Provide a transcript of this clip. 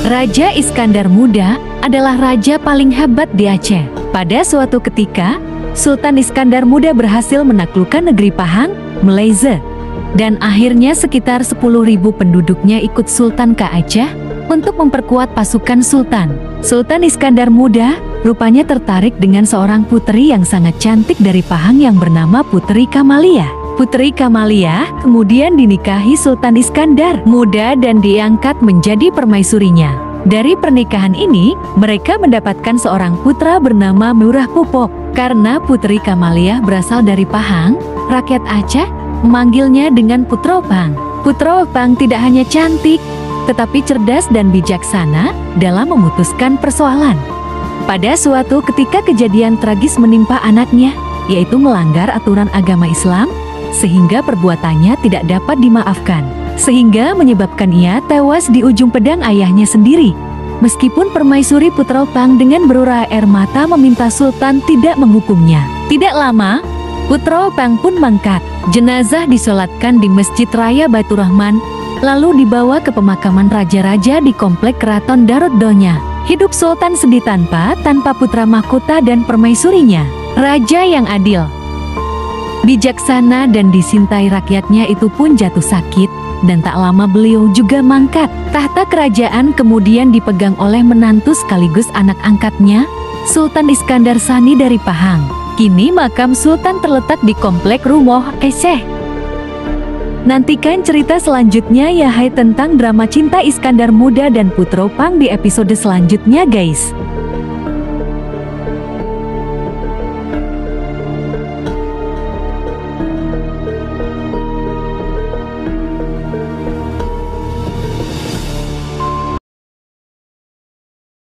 Raja Iskandar Muda adalah raja paling hebat di Aceh. Pada suatu ketika, Sultan Iskandar Muda berhasil menaklukkan negeri Pahang, Malaysia. Dan akhirnya sekitar 10.000 penduduknya ikut Sultan ke Aceh untuk memperkuat pasukan Sultan. Sultan Iskandar Muda rupanya tertarik dengan seorang putri yang sangat cantik dari Pahang yang bernama Putri Kamalia. Putri Kamalia kemudian dinikahi Sultan Iskandar Muda dan diangkat menjadi permaisurinya. Dari pernikahan ini, mereka mendapatkan seorang putra bernama Murah Pupok. Karena Putri Kamalia berasal dari Pahang, rakyat Aceh memanggilnya dengan Putra Opang. Putra Opang tidak hanya cantik, tetapi cerdas dan bijaksana dalam memutuskan persoalan. Pada suatu ketika kejadian tragis menimpa anaknya, yaitu melanggar aturan agama Islam, sehingga perbuatannya tidak dapat dimaafkan, sehingga menyebabkan ia tewas di ujung pedang ayahnya sendiri. Meskipun permaisuri Putra Opang dengan berurai air mata meminta Sultan tidak menghukumnya. Tidak lama, Putra Opang pun mangkat. Jenazah disolatkan di Masjid Raya Baitur Rahman, lalu dibawa ke pemakaman raja-raja di komplek Keraton Darut Donya. Hidup Sultan sedih tanpa putra mahkota dan permaisurinya. Raja yang adil, bijaksana dan disintai rakyatnya itu pun jatuh sakit, dan tak lama beliau juga mangkat. Tahta kerajaan kemudian dipegang oleh menantu sekaligus anak angkatnya, Sultan Iskandar Sani dari Pahang. Kini makam Sultan terletak di komplek Rumoh Aceh. Nantikan cerita selanjutnya ya hai tentang drama cinta Iskandar Muda dan Putra Opang di episode selanjutnya guys.